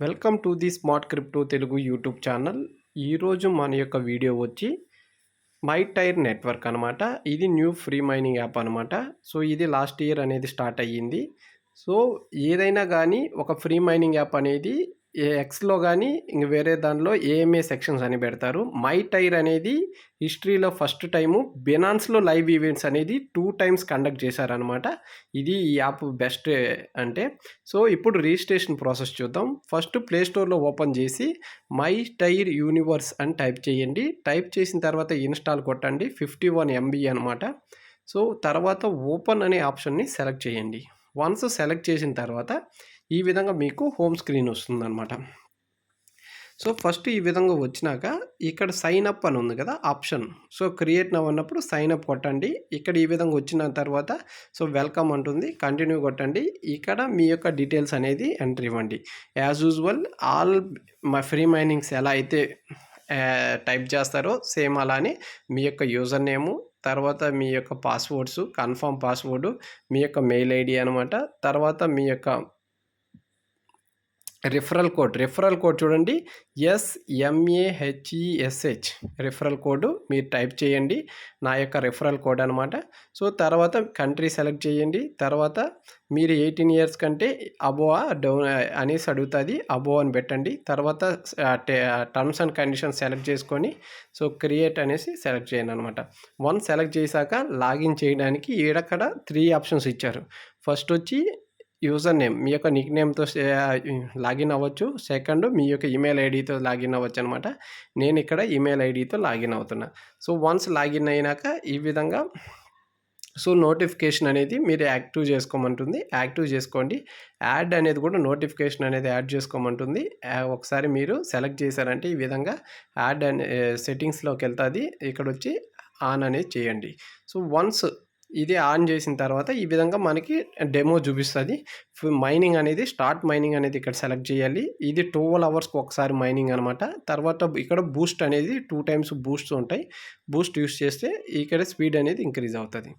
Welcome to the smart crypto Telugu YouTube channel. ఈరోజు మన యొక్క వీడియో వచ్చి మై టైర్ నెట్వర్క్ అనమాట. ఇది న్యూ ఫ్రీ మైనింగ్ యాప్ అనమాట. సో ఇది లాస్ట్ ఇయర్ అనేది స్టార్ట్ అయ్యింది. సో ఏదైనా కానీ ఒక ఫ్రీ మైనింగ్ యాప్ అనేది ఎక్స్లో కానీ ఇంక వేరే దానిలో ఏఎంఏ సెక్షన్స్ అని పెడతారు. మై టైర్ అనేది హిస్టరీలో ఫస్ట్ టైము బినాన్స్లో లైవ్ ఈవెంట్స్ అనేది 2 టైమ్స్ కండక్ట్ చేశారనమాట. ఇది ఈ యాప్ బెస్ట్ అంటే. సో ఇప్పుడు రిజిస్ట్రేషన్ ప్రాసెస్ చూద్దాం. ఫస్ట్ ప్లే స్టోర్లో ఓపెన్ చేసి మై టైర్ యూనివర్స్ అని టైప్ చేయండి. టైప్ చేసిన తర్వాత ఇన్స్టాల్ కొట్టండి. 51 MB అనమాట. సో తర్వాత ఓపెన్ అనే ఆప్షన్ని సెలెక్ట్ చేయండి. వన్స్ సెలెక్ట్ చేసిన తర్వాత ఈ విధంగా మీకు హోమ్ స్క్రీన్ వస్తుందన్నమాట. సో ఫస్ట్ ఈ విధంగా వచ్చినాక ఇక్కడ సైన్ అప్ అని ఉంది కదా ఆప్షన్. సో క్రియేట్ నవ్ అన్నప్పుడు సైన్ అప్ కొట్టండి. ఇక్కడ ఈ విధంగా వచ్చిన తర్వాత సో వెల్కమ్ అంటుంది, కంటిన్యూ కొట్టండి. ఇక్కడ మీ యొక్క డీటెయిల్స్ అనేది ఎంటర్ ఇవ్వండి. యాజ్ యూజువల్ ఆల్ మా ఫ్రీ మైనింగ్స్ ఎలా అయితే టైప్ చేస్తారో సేమ్ అలానే మీ యొక్క యూజర్ నేము, తర్వాత మీ యొక్క పాస్వర్డ్స్, కన్ఫర్మ్ పాస్వర్డు, మీ యొక్క మెయిల్ ఐడి అనమాట. తర్వాత మీ యొక్క రిఫరల్ కోడ్ చూడండి, SMAHESH రిఫరల్ కోడ్ మీరు టైప్ చేయండి. నా యొక్క రిఫరల్ కోడ్ అనమాట. సో తర్వాత కంట్రీ సెలెక్ట్ చేయండి. తర్వాత మీరు 18 ఇయర్స్ కంటే అబోవా డౌన్ అనేసి అడుగుతుంది, అబోవ్ అని పెట్టండి. తర్వాత టర్మ్స్ అండ్ కండిషన్స్ సెలెక్ట్ చేసుకొని సో క్రియేట్ అనేసి సెలెక్ట్ చేయండి అనమాట. వన్ సెలెక్ట్ చేశాక లాగిన్ చేయడానికి ఈడక్కడ 3 ఆప్షన్స్ ఇచ్చారు. ఫస్ట్ వచ్చి యూజర్ నేమ్, మీ యొక్క నిక్ నేమ్తో లాగిన్ అవ్వచ్చు. సెకండ్ మీ యొక్క ఈమెయిల్ ఐడితో లాగిన్ అవ్వచ్చు అనమాట. నేను ఇక్కడ ఈమెయిల్ ఐడితో లాగిన్ అవుతున్నా. సో వన్స్ లాగిన్ అయినాక ఈ విధంగా సో నోటిఫికేషన్ అనేది మీరు యాక్టివ్ చేసుకోమంటుంది. యాక్టివ్ చేసుకోండి. యాడ్ అనేది కూడా నోటిఫికేషన్ అనేది యాడ్ చేసుకోమంటుంది. ఒకసారి మీరు సెలెక్ట్ చేశారంటే ఈ విధంగా యాడ్ అనే సెట్టింగ్స్లోకి వెళ్తుంది. ఇక్కడ వచ్చి ఆన్ అనేది చేయండి. సో వన్స్ ఇది ఆన్ చేసిన తర్వాత ఈ విధంగా మనకి డెమో చూపిస్తుంది. మైనింగ్ అనేది స్టార్ట్ మైనింగ్ అనేది ఇక్కడ సెలెక్ట్ చేయాలి. ఇది 12 అవర్స్కి ఒకసారి మైనింగ్ అనమాట. తర్వాత ఇక్కడ బూస్ట్ అనేది 2 టైమ్స్ బూస్ట్ ఉంటాయి. బూస్ట్ యూస్ చేస్తే ఇక్కడ స్పీడ్ అనేది ఇంక్రీజ్ అవుతుంది.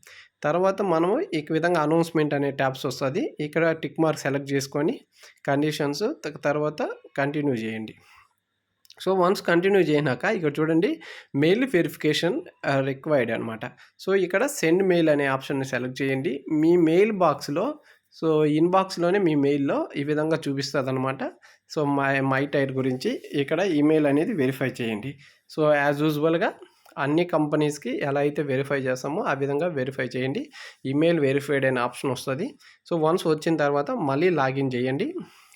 తర్వాత మనము ఈ విధంగా అనౌన్స్మెంట్ అనే ట్యాబ్స్ వస్తుంది. ఇక్కడ టిక్ మార్క్ సెలెక్ట్ చేసుకొని కండిషన్స్ తర్వాత కంటిన్యూ చేయండి. సో వన్స్ కంటిన్యూ చేసినాక ఇక్కడ చూడండి, మెయిల్ వెరిఫికేషన్ రిక్వైర్డ్ అనమాట. సో ఇక్కడ సెండ్ మెయిల్ అనే ఆప్షన్ని సెలెక్ట్ చేయండి. మీ మెయిల్ బాక్స్లో సో ఇన్బాక్స్లోనే మీ మెయిల్లో ఈ విధంగా చూపిస్తుంది అనమాట. సో మై టైర్ గురించి ఇక్కడ ఈమెయిల్ అనేది వెరిఫై చేయండి. సో యాజ్ యూజువల్గా అన్ని కంపెనీస్కి ఎలా అయితే వెరిఫై చేస్తామో ఆ విధంగా వెరిఫై చేయండి. ఈమెయిల్ వెరిఫైడ్ అనే ఆప్షన్ వస్తుంది. సో వన్స్ వచ్చిన తర్వాత మళ్ళీ లాగిన్ చేయండి.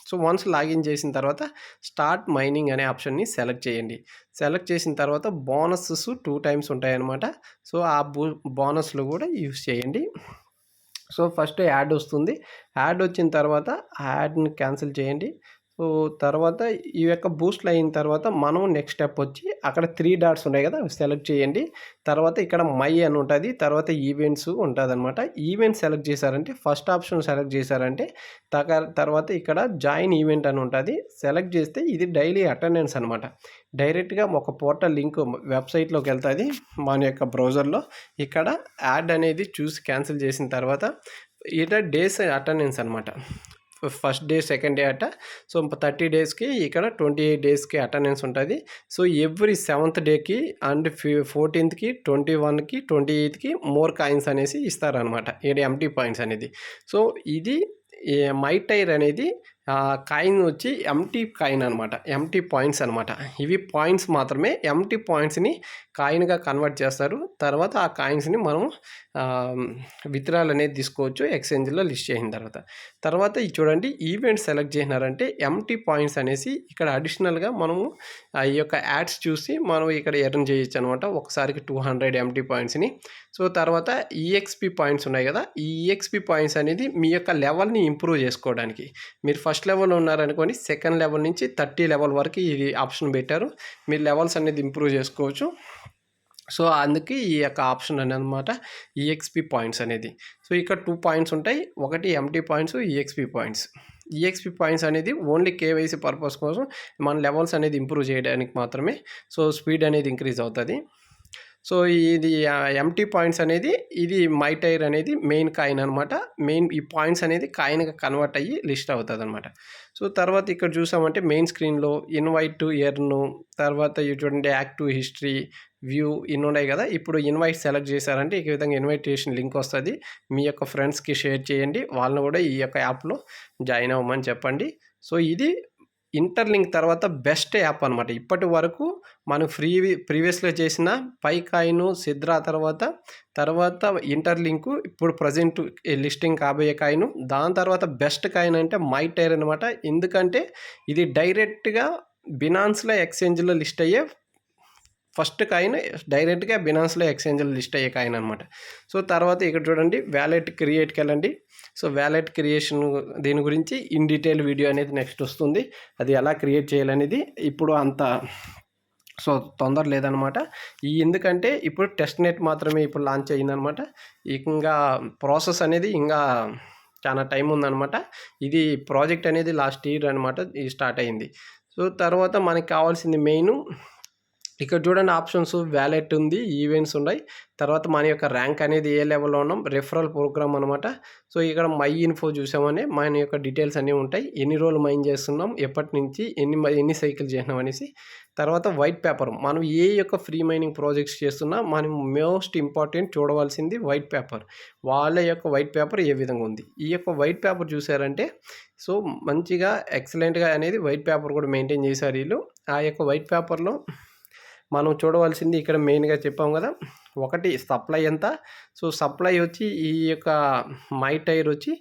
సో వన్స్ లాగిన్ చేసిన తర్వాత స్టార్ట్ మైనింగ్ అనే ఆప్షన్ని సెలెక్ట్ చేయండి. సెలెక్ట్ చేసిన తర్వాత బోనసెస్ 2 టైమ్స్ ఉంటాయన్నమాట. సో ఆ బోనస్లు కూడా యూస్ చేయండి. సో ఫస్ట్ యాడ్ వస్తుంది. యాడ్ వచ్చిన తర్వాత యాడ్ని క్యాన్సిల్ చేయండి. సో తర్వాత ఈ యొక్క బూస్ట్లు అయిన తర్వాత మనం నెక్స్ట్ స్టెప్ వచ్చి అక్కడ 3 డాట్స్ ఉన్నాయి కదా, సెలెక్ట్ చేయండి. తర్వాత ఇక్కడ మై అని ఉంటుంది. తర్వాత ఈవెంట్స్ ఉంటుంది అనమాట. ఈవెంట్ సెలెక్ట్ చేశారంటే ఫస్ట్ ఆప్షన్ సెలెక్ట్ చేశారంటే తర్వాత ఇక్కడ జాయిన్ ఈవెంట్ అని ఉంటుంది. సెలెక్ట్ చేస్తే ఇది డైలీ అటెండెన్స్ అనమాట. డైరెక్ట్గా ఒక పోర్టల్ లింక్ వెబ్సైట్లోకి వెళ్తుంది మన యొక్క బ్రౌజర్లో. ఇక్కడ యాడ్ అనేది చూసి క్యాన్సిల్ చేసిన తర్వాత ఇక్కడ డేస్ అటెండెన్స్ అనమాట. ఫస్ట్ డే, సెకండ్ డే అట. సో 30 డేస్కి ఇక్కడ 28 డేస్కి అటెండెన్స్ ఉంటుంది. సో ఎవ్రీ 7th డేకి అండ్ 14th, 21కి, 28కి మోర్ కాయిన్స్ అనేసి ఇస్తారనమాట. ఇది ఎంటీ పాయింట్స్ అనేది. సో ఇది మై టైర్ అనేది కాయిన్ వచ్చి ఎంటీ కాయిన్ అనమాట. ఎంటీ పాయింట్స్ అనమాట. ఇవి పాయింట్స్ మాత్రమే. ఎంటీ పాయింట్స్ని కాయిన్గా కన్వర్ట్ చేస్తారు. తర్వాత ఆ కాయిన్స్ని మనం విత్డ్రాల్ అనేది తీసుకోవచ్చు ఎక్స్చేంజ్లో లిస్ట్ చేసిన తర్వాత ఇది చూడండి, ఈవెంట్ సెలెక్ట్ చేసినారంటే ఎంటీ పాయింట్స్ అనేసి ఇక్కడ అడిషనల్గా మనము ఈ యొక్క యాడ్స్ చూసి మనం ఇక్కడ ఎర్న్ చేయొచ్చు అనమాట. ఒకసారికి 200 ఎంటీ పాయింట్స్ని. సో తర్వాత ఈఎక్స్పీ పాయింట్స్ ఉన్నాయి కదా, ఈ ఈఎక్స్పీ పాయింట్స్ అనేది మీ యొక్క లెవెల్ని ఇంప్రూవ్ చేసుకోవడానికి. మీరు ఫస్ట్ లెవెల్ ఉన్నారనుకోండి, సెకండ్ లెవెల్ నుంచి 30 లెవెల్ వరకు ఇది ఆప్షన్ పెట్టారు. మీరు లెవెల్స్ అనేది ఇంప్రూవ్ చేసుకోవచ్చు. సో అందుకే ఈ యొక్క ఆప్షన్ అనమాట ఈఎక్స్పీ పాయింట్స్ అనేది. సో ఇక్కడ 2 పాయింట్స్ ఉంటాయి. ఒకటి empty points, EXP points. EXP points అనేది ఓన్లీ కేవైసీ పర్పస్ కోసం మన లెవెల్స్ అనేది ఇంప్రూవ్ చేయడానికి మాత్రమే. సో స్పీడ్ అనేది ఇంక్రీజ్ అవుతుంది. సో ఇది ఎంటీ పాయింట్స్ అనేది ఇది మైటైర్ అనేది మెయిన్ కాయిన్ అనమాట. మెయిన్ ఈ పాయింట్స్ అనేది కాయిన్గా కన్వర్ట్ అయ్యి లిస్ట్ అవుతుంది అనమాట. సో తర్వాత ఇక్కడ చూసామంటే మెయిన్ స్క్రీన్లో ఇన్వైట్ టు ఎర్న్, తర్వాత ఇవి చూడండి యాక్టివ్ హిస్టరీ, వ్యూ ఇన్ని ఉన్నాయి కదా. ఇప్పుడు ఇన్వైట్ సెలెక్ట్ చేశారంటే ఈ విధంగా ఇన్విటేషన్ లింక్ వస్తుంది. మీ యొక్క ఫ్రెండ్స్కి షేర్ చేయండి, వాళ్ళని కూడా ఈ యొక్క యాప్లో జాయిన్ అవ్వమని చెప్పండి. సో ఇది ఇంటర్లింక్ తర్వాత బెస్ట్ యాప్ అనమాట. ఇప్పటి వరకు మనం ప్రీవియస్లో చేసిన పైకాయిన్, సిద్రా తర్వాత ఇంటర్లింకు, ఇప్పుడు ప్రజెంట్ లిస్టింగ్ కాబోయే కాయిన్, దాని తర్వాత బెస్ట్ కాయిన్ అంటే మైటైర్ అనమాట. ఎందుకంటే ఇది డైరెక్ట్గా బినాన్స్లో ఎక్స్చేంజ్లో లిస్ట్ అయ్యే ఫస్ట్ కాయిన్, డైరెక్ట్గా బినాన్స్లో ఎక్స్చేంజ్లో లిస్ట్ అయ్యే కాయిన్ అనమాట. సో తర్వాత ఇక్కడ చూడండి వ్యాలెట్ క్రియేట్కి వెళ్ళండి. సో వ్యాలెట్ క్రియేషన్ దీని గురించి ఇన్ డీటెయిల్ వీడియో అనేది నెక్స్ట్ వస్తుంది. అది ఎలా క్రియేట్ చేయాలనేది ఇప్పుడు అంత సో తొందర లేదనమాట. ఎందుకంటే ఇప్పుడు టెస్ట్ నెట్ మాత్రమే ఇప్పుడు లాంచ్ అయ్యిందనమాట. ఇంకా ప్రాసెస్ అనేది ఇంకా చాలా టైం ఉందన్నమాట. ఇది ప్రాజెక్ట్ అనేది లాస్ట్ ఇయర్ అనమాట ఇది స్టార్ట్ అయింది. సో తర్వాత మనకి కావాల్సింది మెయిన్ ఇక్కడ చూడండి ఆప్షన్స్, వ్యాలెట్ ఉంది, ఈవెంట్స్ ఉన్నాయి, తర్వాత మన యొక్క ర్యాంక్ అనేది ఏ లెవెల్లో ఉన్నాం, రెఫరల్ ప్రోగ్రామ్ అనమాట. సో ఇక్కడ మై ఇన్ఫో చూసామని మన యొక్క డీటెయిల్స్ అన్నీ ఉంటాయి. ఎన్ని రోజులు మైన్ చేస్తున్నాం, ఎప్పటి నుంచి ఎన్ని సైకిల్ చేసినాం అనేసి. తర్వాత వైట్ పేపర్, మనం ఏ యొక్క ఫ్రీ మైనింగ్ ప్రాజెక్ట్స్ చేస్తున్నా మనం మోస్ట్ ఇంపార్టెంట్ చూడవలసింది వైట్ పేపర్. వాళ్ళ యొక్క వైట్ పేపర్ ఏ విధంగా ఉంది. ఈ యొక్క వైట్ పేపర్ చూసారంటే సో మంచిగా ఎక్సలెంట్గా అనేది వైట్ పేపర్ కూడా మెయింటైన్ చేశారు వీళ్ళు. ఆ యొక్క వైట్ పేపర్లో మనం చూడవలసింది ఇక్కడ మెయిన్గా చెప్పాం కదా, ఒకటి సప్లై ఎంత. సో సప్లై వచ్చి ఈ యొక్క మైటైర్ వచ్చి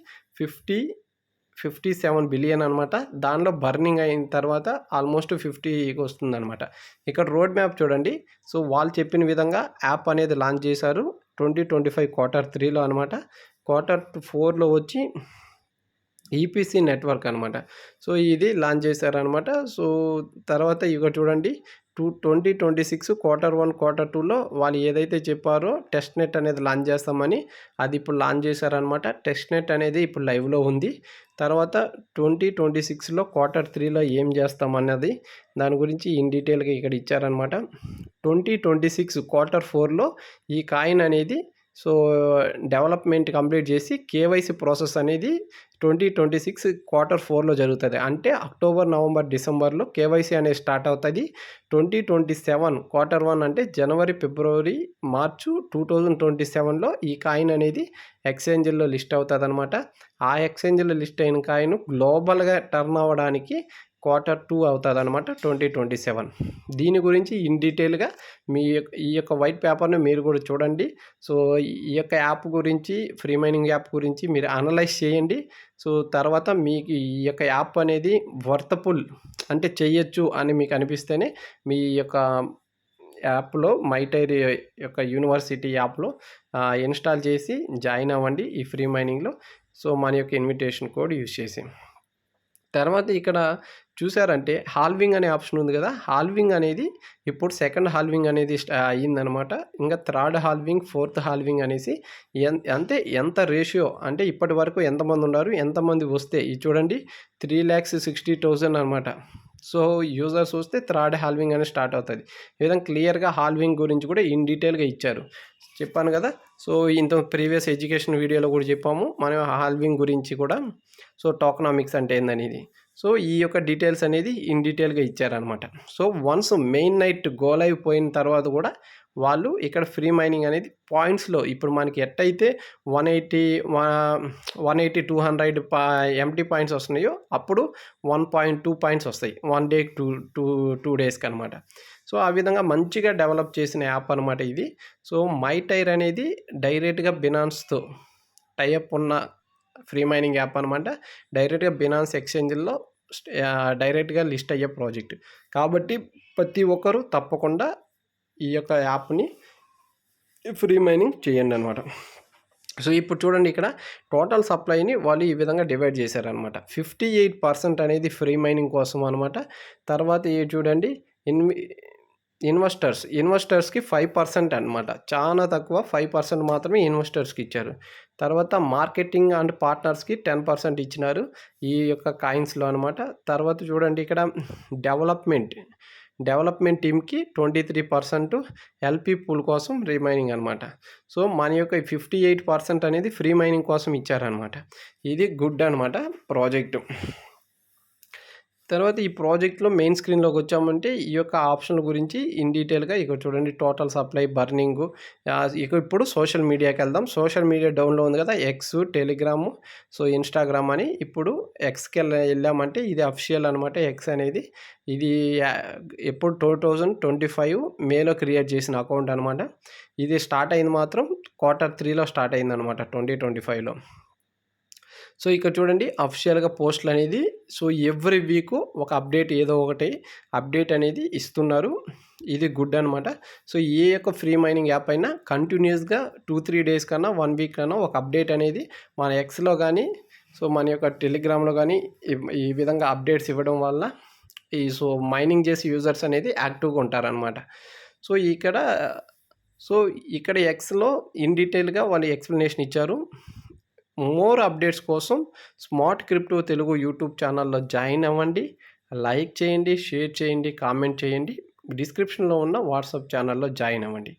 57 బిలియన్ అనమాట. దానిలో బర్నింగ్ అయిన తర్వాత ఆల్మోస్ట్ 50కి వస్తుంది అనమాట. ఇక్కడ రోడ్ మ్యాప్ చూడండి. సో వాళ్ళు చెప్పిన విధంగా యాప్ అనేది లాంచ్ చేశారు 2025 Q3లో అనమాట. Q4లో వచ్చి ఈపీసీ నెట్వర్క్ అనమాట. సో ఇది లాంచ్ చేశారనమాట. సో తర్వాత ఇక చూడండి 2026 Q1 Q2లో వాళ్ళు ఏదైతే చెప్పారో టెస్ట్ నెట్ అనేది లాంచ్ చేస్తామని, అది ఇప్పుడు లాంచ్ చేశారనమాట. టెస్ట్ నెట్ అనేది ఇప్పుడు లైవ్లో ఉంది. తర్వాత 2026లో Q3లో ఏం చేస్తామన్నది దాని గురించి ఇన్ డీటెయిల్గా ఇక్కడ ఇచ్చారనమాట. 2026 Q4లో ఈ కాయిన్ అనేది సో డెవలప్మెంట్ కంప్లీట్ చేసి కేవైసీ ప్రాసెస్ అనేది 2026 Q4లో జరుగుతుంది. అంటే అక్టోబర్, నవంబర్, డిసెంబర్లో కేవైసీ అనేది స్టార్ట్ అవుతుంది. 2027 Q1 అంటే జనవరి, ఫిబ్రవరి, మార్చు 2027లో ఈ కాయిన్ అనేది ఎక్స్చేంజ్లో లిస్ట్ అవుతుంది అనమాట. ఆ ఎక్స్చేంజ్లో లిస్ట్ అయిన కాయిన్ గ్లోబల్గా టర్న్ అవ్వడానికి Q2 అవుతుంది అనమాట 2027. దీని గురించి ఇన్ డీటెయిల్గా ఈ యొక్క వైట్ పేపర్ని మీరు కూడా చూడండి. సో ఈ యొక్క యాప్ గురించి, ఫ్రీ మైనింగ్ యాప్ గురించి మీరు అనలైజ్ చేయండి. సో తర్వాత మీకు ఈ యొక్క యాప్ అనేది వర్తఫుల్ అంటే చేయొచ్చు అని మీకు అనిపిస్తేనే మీ యొక్క యాప్లో మైటైర్ యొక్క యూనివర్సిటీ యాప్లో ఇన్స్టాల్ చేసి జాయిన్ అవ్వండి ఈ ఫ్రీ మైనింగ్లో. సో మన యొక్క ఇన్విటేషన్ కోడ్ యూజ్ చేసి తర్వాత ఇక్కడ చూసారంటే హాల్వింగ్ అనే ఆప్షన్ ఉంది కదా. హాల్వింగ్ అనేది ఇప్పుడు సెకండ్ హాల్వింగ్ అనేది అయ్యిందనమాట. ఇంకా థర్డ్ హాల్వింగ్, ఫోర్త్ హాల్వింగ్ అనేసి అంటే ఎంత రేషియో అంటే ఇప్పటి వరకు ఎంతమంది ఉన్నారు, ఎంతమంది వస్తే ఇది చూడండి 3,60,000 అనమాట. సో యూజర్స్ వస్తే థర్డ్ హాల్వింగ్ అనేది స్టార్ట్ అవుతుంది. ఈ విధంగా క్లియర్గా హాల్వింగ్ గురించి కూడా ఇన్ డీటెయిల్గా ఇచ్చారు. చెప్పాను కదా. సో ఇంత ప్రీవియస్ ఎడ్యుకేషన్ వీడియోలో కూడా చెప్పాము మనం హాల్వింగ్ గురించి కూడా. సో టోకనామిక్స్ అంటే ఏందనేది. సో ఈ యొక్క డీటెయిల్స్ అనేది ఇన్ డీటెయిల్గా ఇచ్చారనమాట. So once main night go live పోయిన తర్వాత కూడా వాళ్ళు ఇక్కడ ఫ్రీ మైనింగ్ అనేది పాయింట్స్లో ఇప్పుడు మనకి ఎట్టయితే 180 200 ఎంటీ పాయింట్స్ వస్తున్నాయో అప్పుడు 1.2 పాయింట్స్ వస్తాయి 1 డే 2 డేస్కి అనమాట. సో ఆ విధంగా మంచిగా డెవలప్ చేసిన యాప్ అనమాట ఇది. సో మైటైర్ అనేది డైరెక్ట్గా బినాన్స్తో టైఅప్ ఉన్న ఫ్రీ మైనింగ్ యాప్ అనమాట. డైరెక్ట్గా బినాన్స్ ఎక్స్చేంజ్లో డైరెక్ట్గా లిస్ట్ అయ్యే ప్రాజెక్ట్ కాబట్టి ప్రతి ఒక్కరూ తప్పకుండా ఈ యొక్క యాప్ని ఫ్రీ మైనింగ్ చేయండి అనమాట. సో ఇప్పుడు చూడండి ఇక్కడ టోటల్ సప్లైని వాళ్ళు ఈ విధంగా డివైడ్ చేశారనమాట. 58% అనేది ఫ్రీ మైనింగ్ కోసం అనమాట. తర్వాత చూడండి ఇన్వెస్టర్స్కి 5% అనమాట. చాలా తక్కువ 5% మాత్రమే ఇన్వెస్టర్స్కి ఇచ్చారు. తర్వాత మార్కెటింగ్ అండ్ పార్ట్నర్స్కి 10% ఇచ్చినారు ఈ యొక్క కాయిన్స్లో అనమాట. తర్వాత చూడండి ఇక్కడ డెవలప్మెంట్ టీమ్కి 23% ఎల్పి పూల్ కోసం రిమైనింగ్ అనమాట. సో మన యొక్క 58% అనేది ఫ్రీ మైనింగ్ కోసం ఇచ్చారనమాట. ఇది గుడ్ అనమాట ప్రాజెక్టు. తర్వాత ఈ ప్రాజెక్ట్‌లో మెయిన్ స్క్రీన్‌లోకి వచ్చామంటే ఈ యొక్క ఆప్షన్ల గురించి ఇన్ డీటెయిల్‌గా ఇక్కడ చూడండి. టోటల్ సప్లై, బర్నింగు, ఇక ఇప్పుడు సోషల్ మీడియాకి వెళ్దాం. సోషల్ మీడియా డౌన్‌లో ఉంది కదా, ఎక్స్, టెలిగ్రాము, సో ఇన్‌స్టాగ్రామ్ అని. ఇప్పుడు ఎక్స్‌కి వెళ్ళామంటే ఇది అఫీషియల్ అనమాట. ఎక్స్ అనేది ఇది ఎప్పుడు 2025 మేలో క్రియేట్ చేసిన అకౌంట్ అనమాట. ఇది స్టార్ట్ అయింది మాత్రం Q3లో స్టార్ట్ అయిందనమాట 2025లో. సో ఇక్కడ చూడండి అఫీషియల్‌గా పోస్టులు అనేది సో ఎవ్రీ వీకు ఒక అప్డేట్ ఏదో ఒకటి అప్డేట్ అనేది ఇస్తున్నారు. ఇది గుడ్ అనమాట. సో ఏ యొక్క ఫ్రీ మైనింగ్ యాప్ అయినా కంటిన్యూస్‌గా 2-3 డేస్ కన్నా 1 వీక్ కన్నా ఒక అప్డేట్ అనేది మన ఎక్స్‌లో కానీ సో మన యొక్క టెలిగ్రామ్‌లో కానీ ఈ విధంగా అప్డేట్స్ ఇవ్వడం వల్ల సో మైనింగ్ చేసే యూజర్స్ అనేది యాక్టివ్‌గా ఉంటారనమాట. సో ఇక్కడ ఎక్స్‌లో ఇన్ డీటెయిల్‌గా వాళ్ళు ఎక్స్‌ప్లనేషన్ ఇచ్చారు. మోర్ అప్డేట్స్ కోసం స్మార్ట్ క్రిప్టో తెలుగు యూట్యూబ్ ఛానల్లో జాయిన్ అవ్వండి. లైక్ చేయండి, షేర్ చేయండి, కామెంట్ చేయండి. డిస్క్రిప్షన్‌లో ఉన్న వాట్సాప్ ఛానల్లో జాయిన్ అవ్వండి.